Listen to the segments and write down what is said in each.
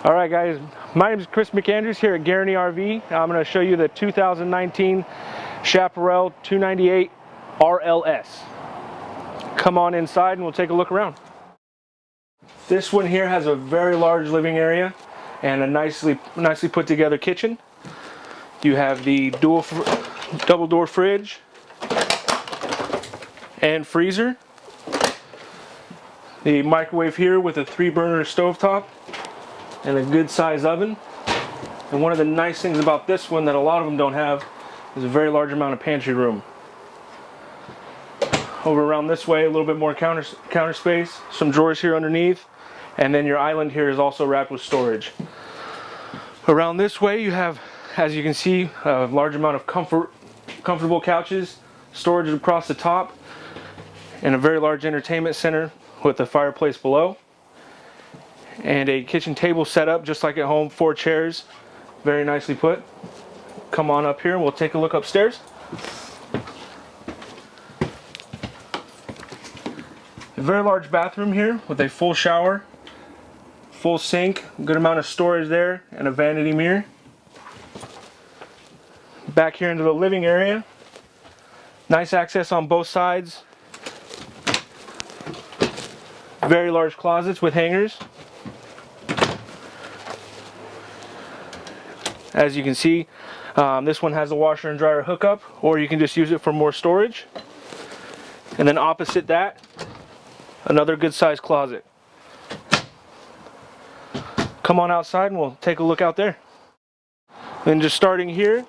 Alright guys, my name is Chris.McAndrews here at Guaranty RV. I'm going to show you the 2019 Chaparral 298 RLS. Come on inside and we'll take a look around. This one here has a very large living area and a nicely put together kitchen. You have the double door fridge and freezer. The microwave here with a 3-burner stovetop and a good size oven. And one of the nice things about this one that a lot of them don't have is a very large amount of pantry room. Over around this way, a little bit more counter space, some drawers here underneath, and then your island here is also wrapped with storage. Around this way you have, as you can see, a large amount of comfortable couches, storage across the top, and a very large entertainment center with a fireplace below. And a kitchen table set up just like at home, 4 chairs, very nicely put. Come on up here and we'll take a look upstairs. A very large bathroom here with a full shower, full sink, good amount of storage there, and a vanity mirror. Back here into the living area, nice access on both sides. Very large closets with hangers. As you can see, this one has a washer and dryer hookup, or you can just use it for more storage. And then opposite that, another good sized closet. Come on outside and we'll take a look out there. And just starting here,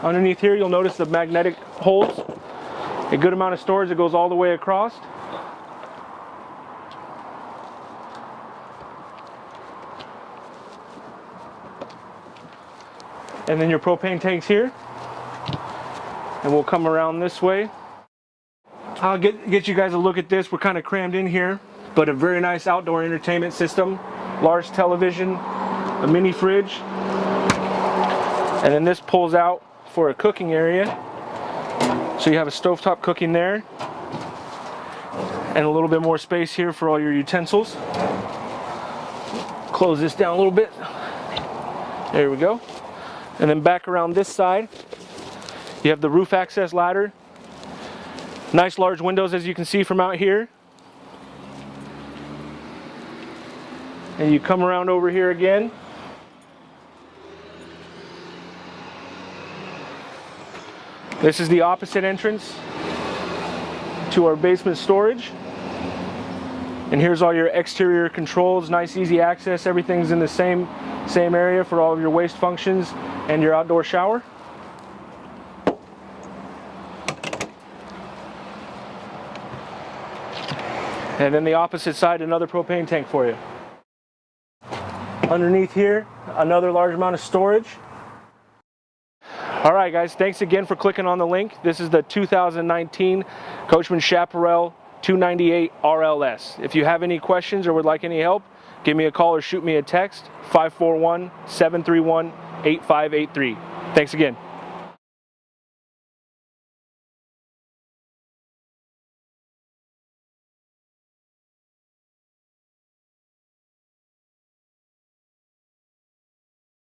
underneath here you'll notice the magnetic holes. A good amount of storage that goes all the way across. And then your propane tanks here. And we'll come around this way. I'll get you guys a look at this. We're kind of crammed in here, but a very nice outdoor entertainment system, large television, a mini fridge, and then this pulls out for a cooking area. So you have a stovetop cooking there, and a little bit more space here for all your utensils. Close this down a little bit. There we go. And then back around this side, you have the roof access ladder. Nice large windows as you can see from out here. And you come around over here again. This is the opposite entrance to our basement storage. And here's all your exterior controls, nice easy access. Everything's in the same area for all of your waste functions and your outdoor shower. And then the opposite side, another propane tank for you. Underneath here, another large amount of storage. Alright guys, thanks again for clicking on the link. This is the 2019 Coachmen Chaparral 298 RLS. If you have any questions or would like any help, give me a call or shoot me a text, 541-731-8583. Thanks again.